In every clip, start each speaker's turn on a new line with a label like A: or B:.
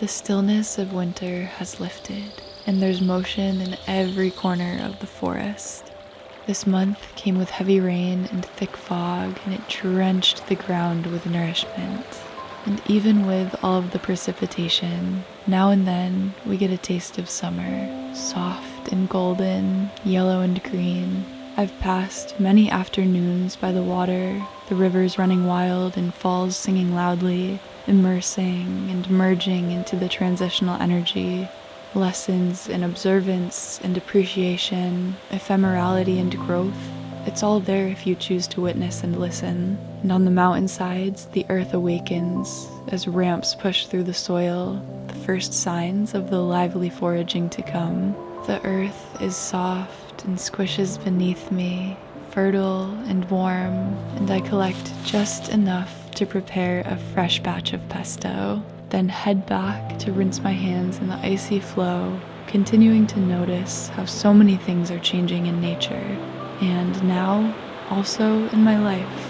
A: The stillness of winter has lifted, and there's motion in every corner of the forest. This month came with heavy rain and thick fog, and it drenched the ground with nourishment. And even with all of the precipitation, now and then we get a taste of summer, soft and golden, yellow and green. I've passed many afternoons by the water, the rivers running wild and falls singing loudly, immersing and merging into the transitional energy. Lessons in observance and appreciation, ephemerality and growth. It's all there if you choose to witness and listen. And on the mountainsides, the earth awakens as ramps push through the soil, the first signs of the lively foraging to come. The earth is soft and squishes beneath me, fertile and warm, and I collect just enough to prepare a fresh batch of pesto, then head back to rinse my hands in the icy flow, continuing to notice how so many things are changing in nature, and now also in my life.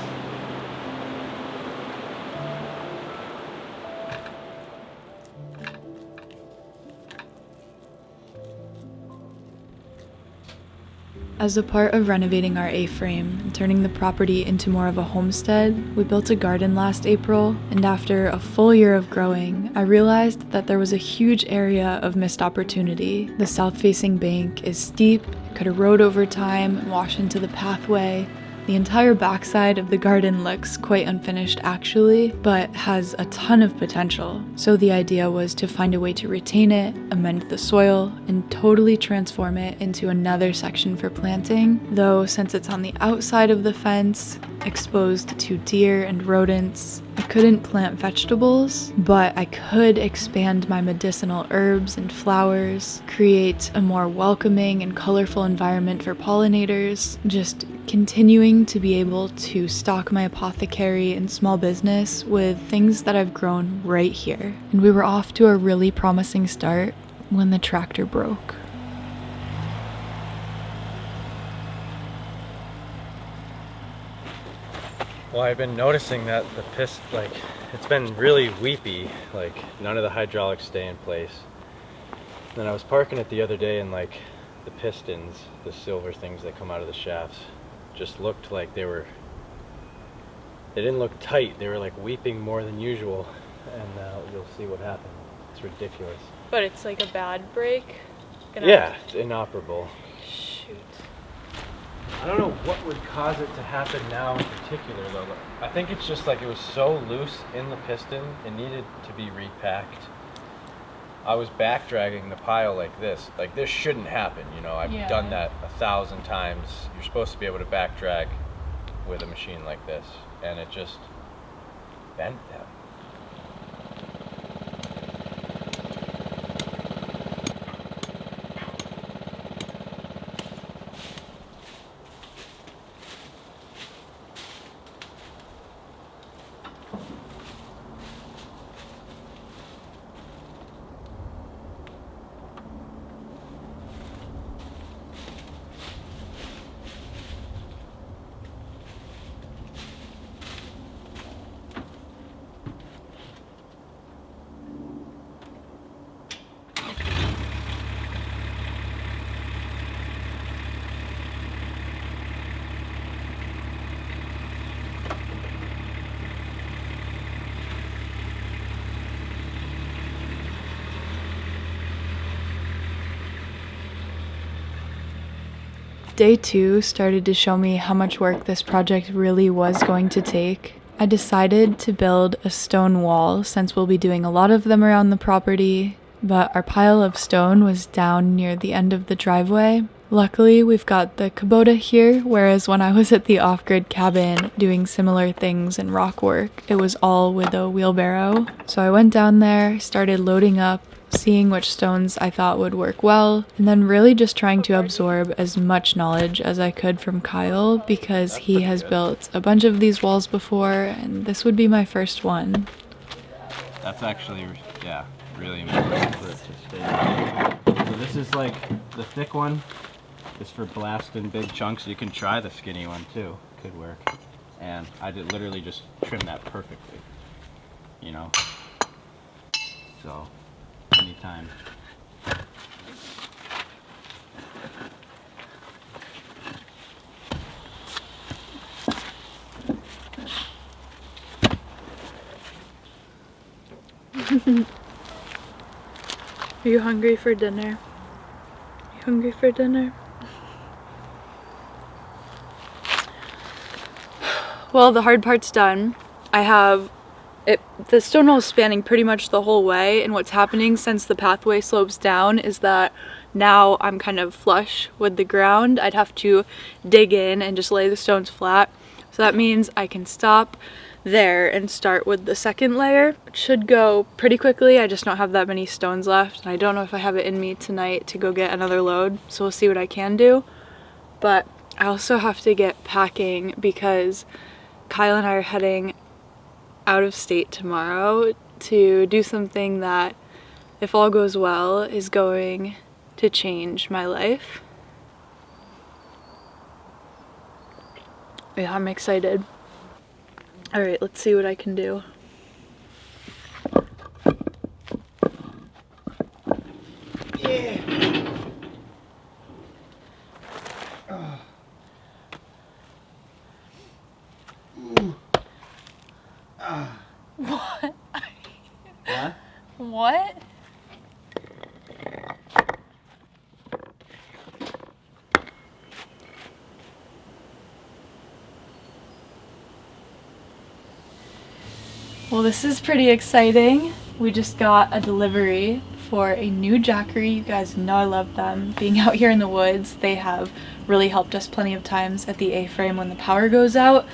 A: As a part of renovating our A-frame and turning the property into more of a homestead, we built a garden last April, and after a full year of growing, I realized that there was a huge area of missed opportunity. The south-facing bank is steep, it could erode over time and wash into the pathway. The entire backside of the garden looks quite unfinished actually, but has a ton of potential. So the idea was to find a way to retain it, amend the soil, and totally transform it into another section for planting. Though since it's on the outside of the fence, exposed to deer and rodents, I couldn't plant vegetables, but I could expand my medicinal herbs and flowers, create a more welcoming and colorful environment for pollinators, just continuing to be able to stock my apothecary and small business with things that I've grown right here. And we were off to a really promising start when the tractor broke.
B: Well, I've been noticing that the it's been really weepy, none of the hydraulics stay in place. Then I was parking it the other day and the pistons, the silver things that come out of the shafts, just looked like they didn't look tight, they were weeping more than usual, and you'll see what happened. It's ridiculous.
C: But it's like a bad break?
B: Yeah, it's inoperable.
C: Shoot.
B: I don't know what would cause it to happen now in particular though. I think it's just it was so loose in the piston, it needed to be repacked. I was back dragging the pile like this. This shouldn't happen, I've done that 1,000 times. You're supposed to be able to back drag with a machine like this, and it just bent them.
A: Day 2 started to show me how much work this project really was going to take. I decided to build a stone wall since we'll be doing a lot of them around the property, but our pile of stone was down near the end of the driveway. Luckily, we've got the Kubota here, whereas when I was at the off-grid cabin doing similar things in rock work, it was all with a wheelbarrow. So I went down there, started loading up, seeing which stones I thought would work well, and then really just trying to absorb as much knowledge as I could from Kyle because he has built a bunch of these walls before, and this would be my first one.
B: That's actually, really important for it to stay. So this is the thick one is for blasting big chunks. You can try the skinny one too, could work. And I did literally just trim that perfectly, So anytime.
C: Are you hungry for dinner? Are you hungry for dinner? Well, the hard part's done. I have it. The stone wall is spanning pretty much the whole way, and what's happening since the pathway slopes down is that now I'm kind of flush with the ground. I'd have to dig in and just lay the stones flat. So that means I can stop there and start with the second layer. It should go pretty quickly. I just don't have that many stones left, and I don't know if I have it in me tonight to go get another load, so we'll see what I can do. But I also have to get packing because Kyle and I are heading out of state tomorrow to do something that, if all goes well, is going to change my life. Yeah, I'm excited. Alright, let's see what I can do.
B: Yeah.
C: What?
B: What?
C: What? Well, this is pretty exciting. We just got a delivery for a new jackery. You guys know I love them. Being out here in the woods, they have really helped us plenty of times at the A-frame when the power goes out.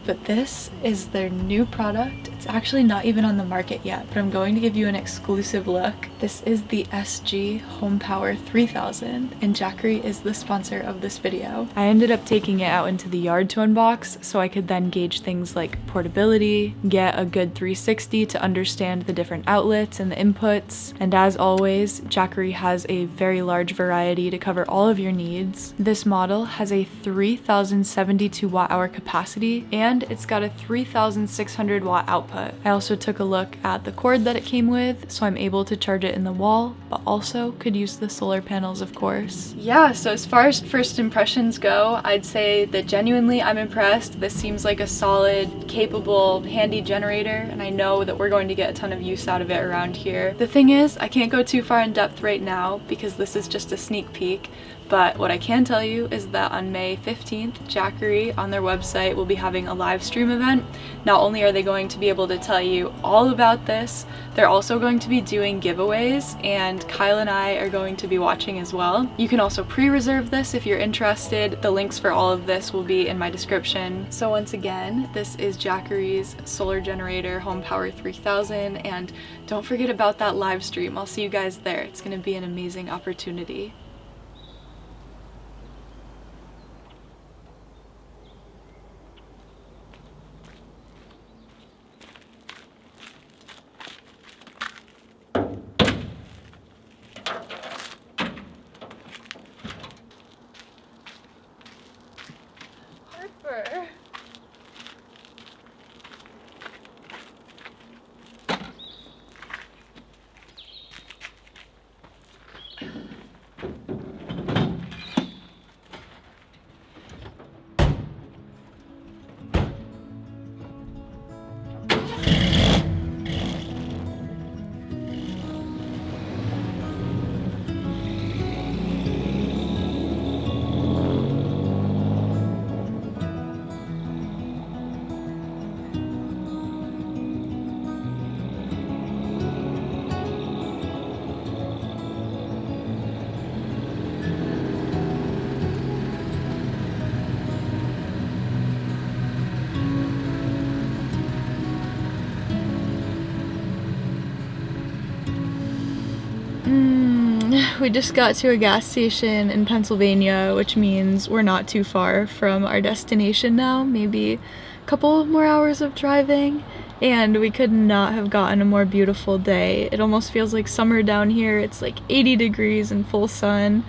C: But this is their new product. It's actually not even on the market yet, but I'm going to give you an exclusive look. This is the SG Home Power 3000, and Jackery is the sponsor of this video. I ended up taking it out into the yard to unbox so I could then gauge things like portability, get a good 360 to understand the different outlets and the inputs, and as always, Jackery has a very large variety to cover all of your needs. This model has a 3072 watt-hour capacity, and it's got a 3600 watt output. I also took a look at the cord that it came with, so I'm able to charge it in the wall, but also could use the solar panels, of course. Yeah, so as far as first impressions go, I'd say that genuinely I'm impressed. This seems like a solid, capable, handy generator, and I know that we're going to get a ton of use out of it around here. The thing is, I can't go too far in depth right now because this is just a sneak peek. But what I can tell you is that on May 15th, Jackery on their website will be having a live stream event. Not only are they going to be able to tell you all about this, they're also going to be doing giveaways, and Kyle and I are going to be watching as well. You can also pre-reserve this if you're interested. The links for all of this will be in my description. So once again, this is Jackery's solar generator Home Power 3000, and don't forget about that live stream. I'll see you guys there. It's going to be an amazing opportunity. We just got to a gas station in Pennsylvania, which means we're not too far from our destination now, maybe a couple more hours of driving, and we could not have gotten a more beautiful day. It almost feels like summer down here. It's like 80 degrees in full sun,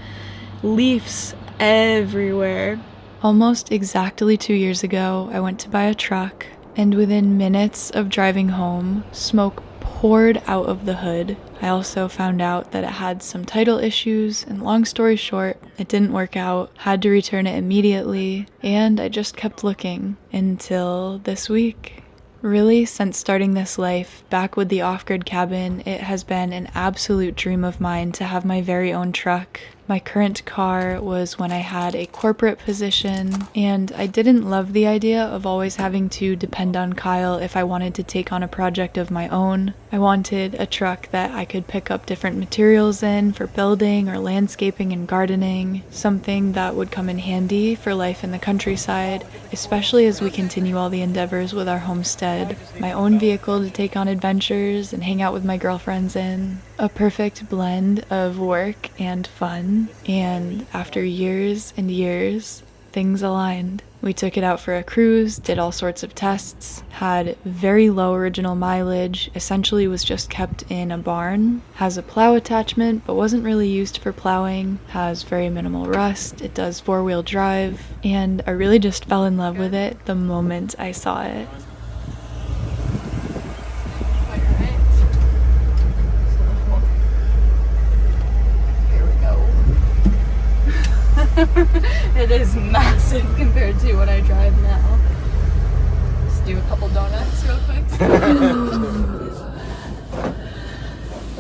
C: leaves everywhere. Almost exactly 2 years ago, I went to buy a truck, and within minutes of driving home, smoke poured out of the hood.
A: I also found out that it had some title issues, and long story short, it didn't work out, had to return it immediately, and I just kept looking until this week. Really, since starting this life back with the off-grid cabin, it has been an absolute dream of mine to have my very own truck. My current car was when I had a corporate position, and I didn't love the idea of always having to depend on Kyle if I wanted to take on a project of my own. I wanted a truck that I could pick up different materials in for building or landscaping and gardening, something that would come in handy for life in the countryside, especially as we continue all the endeavors with our homestead. My own vehicle to take on adventures and hang out with my girlfriends in. A perfect blend of work and fun, and after years and years, things aligned. We took it out for a cruise, did all sorts of tests, had very low original mileage, essentially was just kept in a barn, has a plow attachment but wasn't really used for plowing, has very minimal rust, it does 4-wheel drive, and I really just fell in love with it the moment I saw it.
C: It is massive compared to what I drive now. Let's do a couple donuts real quick.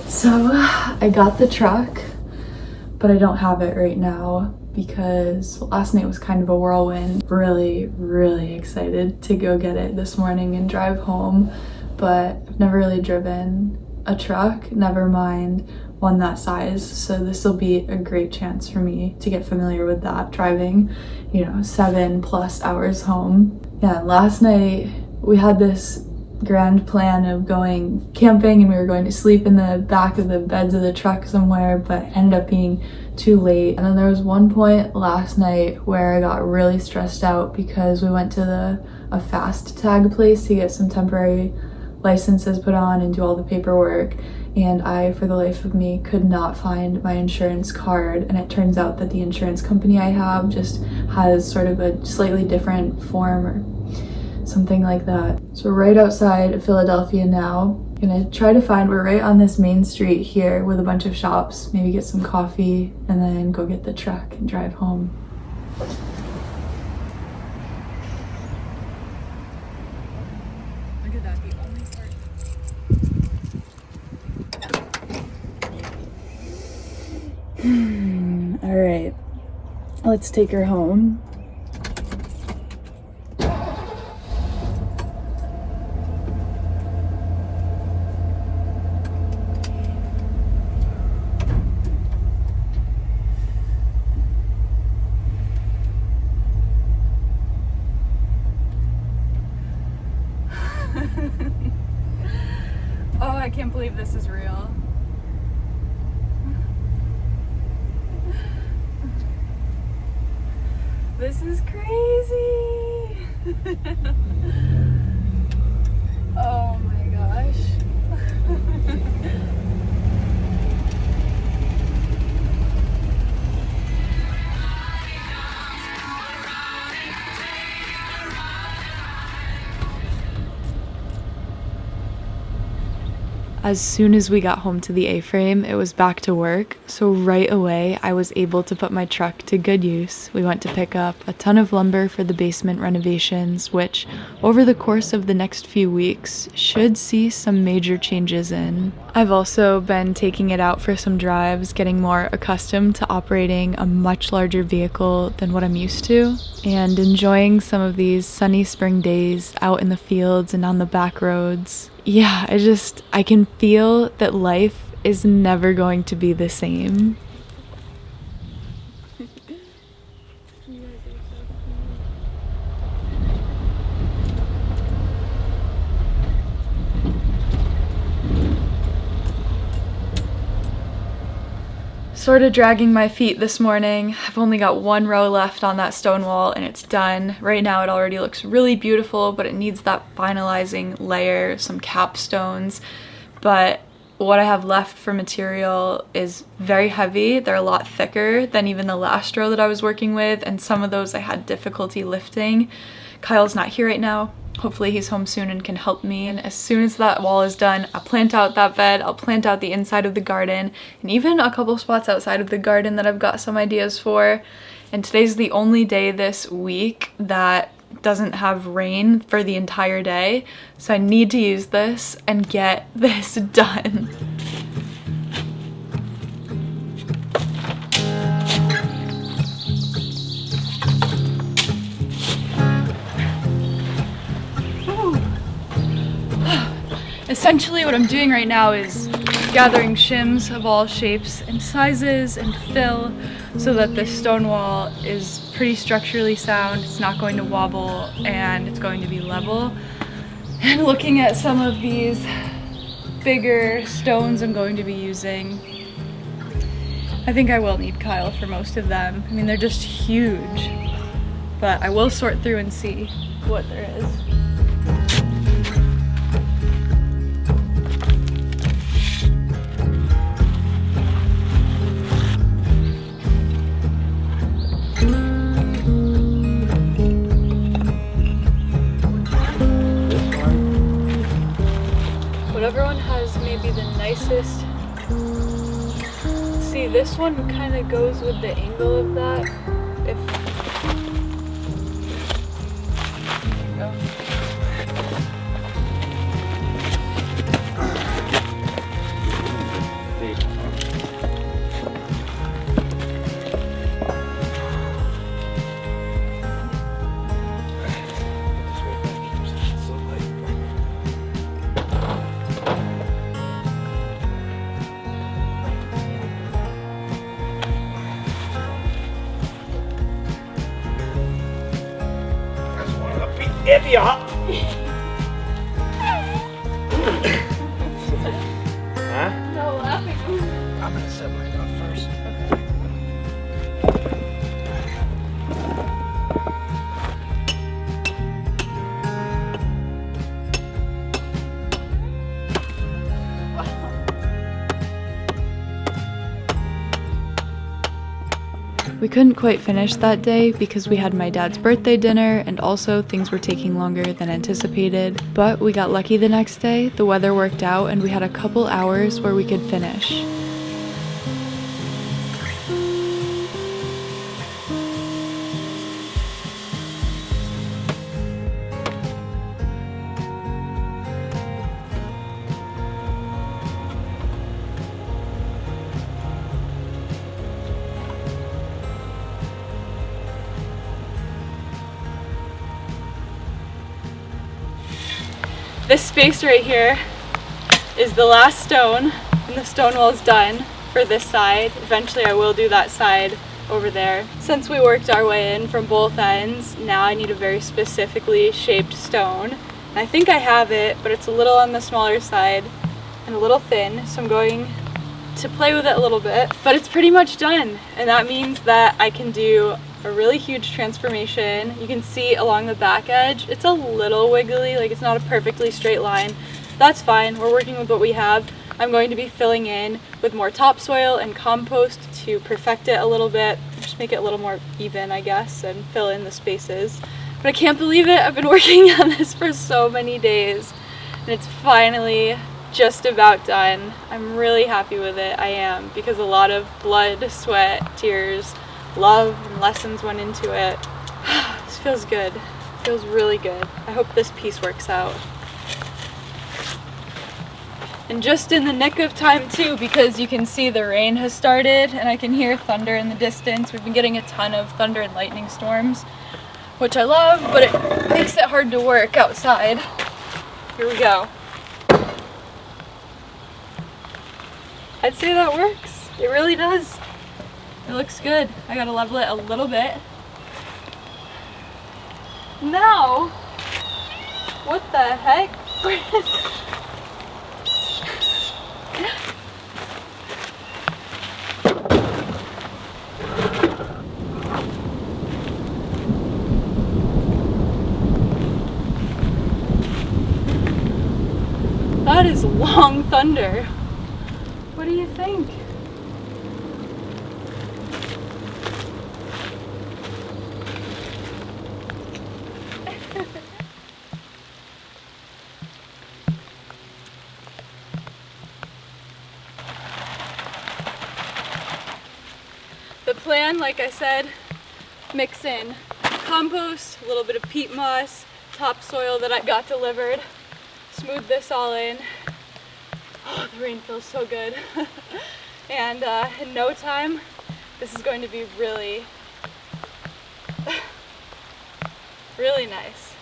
C: So I got the truck, but I don't have it right now because last night was kind of a whirlwind. Really excited to go get it this morning and drive home, but I've never really driven a truck, never mind one that size, so this will be a great chance for me to get familiar with that, driving 7+ hours home. Yeah, last night we had this grand plan of going camping, and we were going to sleep in the back of the beds of the truck somewhere, but it ended up being too late. And then there was one point last night where I got really stressed out because we went to a fast tag place to get some temporary licenses put on and do all the paperwork, and I, for the life of me, could not find my insurance card. And it turns out that the insurance company I have just has sort of a slightly different form or something like that. So we're right outside of Philadelphia now. Gonna try to find, we're right on this main street here with a bunch of shops, maybe get some coffee and then go get the truck and drive home. Look at that, the only part. All right, let's take her home. Oh, I can't believe this is real. This is crazy. Oh my gosh. As soon as we got home to the A-frame, it was back to work, so right away I was able to put my truck to good use. We went to pick up a ton of lumber for the basement renovations, which over the course of the next few weeks should see some major changes in. I've also been taking it out for some drives, getting more accustomed to operating a much larger vehicle than what I'm used to, and enjoying some of these sunny spring days out in the fields and on the back roads. Yeah, I can feel that life is never going to be the same. Sort of dragging my feet this morning. I've only got one row left on that stone wall and it's done. Right now it already looks really beautiful, but it needs that finalizing layer, some capstones. But what I have left for material is very heavy. They're a lot thicker than even the last row that I was working with, and some of those I had difficulty lifting. Kyle's not here right now, Hopefully he's home soon and can help me. And as soon as that wall is done, I'll plant out that bed, I'll plant out the inside of the garden, and even a couple spots outside of the garden that I've got some ideas for. And today's the only day this week that doesn't have rain for the entire day, so I need to use this and get this done. Essentially what I'm doing right now is gathering shims of all shapes and sizes and fill so that this stone wall is pretty structurally sound, it's not going to wobble, and it's going to be level. And looking at some of these bigger stones I'm going to be using, I think I will need Kyle for most of them. I mean, they're just huge, but I will sort through and see what there is. Whatever one has maybe the nicest. See, this one kind of goes with the angle of that. If there you go.
B: Huh?
C: No laughing.
B: I'm gonna set mine up first.
A: We couldn't quite finish that day because we had my dad's birthday dinner and also things were taking longer than anticipated, but we got lucky the next day, the weather worked out, and we had a couple hours where we could finish.
C: This space right here is the last stone, and the stone wall is done for this side. Eventually I will do that side over there. Since we worked our way in from both ends, now I need a very specifically shaped stone. And I think I have it, but it's a little on the smaller side and a little thin, so I'm going to play with it a little bit. But it's pretty much done, and that means that I can do a really huge transformation. You can see along the back edge, it's a little wiggly, like it's not a perfectly straight line. That's fine, we're working with what we have. I'm going to be filling in with more topsoil and compost to perfect it a little bit, just make it a little more even, I guess, and fill in the spaces. But I can't believe it, I've been working on this for so many days, and it's finally just about done. I'm really happy with it, I am, because a lot of blood, sweat, tears, love, and lessons went into it. This feels good. It feels really good. I hope this piece works out. And just in the nick of time too, because you can see the rain has started and I can hear thunder in the distance. We've been getting a ton of thunder and lightning storms, which I love, but it makes it hard to work outside. Here we go. I'd say that works. It really does. It looks good. I gotta level it a little bit. Now, what the heck? That is long thunder. What do you think? plan, like I said, mix in compost, a little bit of peat moss, topsoil that I got delivered, smooth this all in. Oh, the rain feels so good. And in no time, this is going to be really, really nice.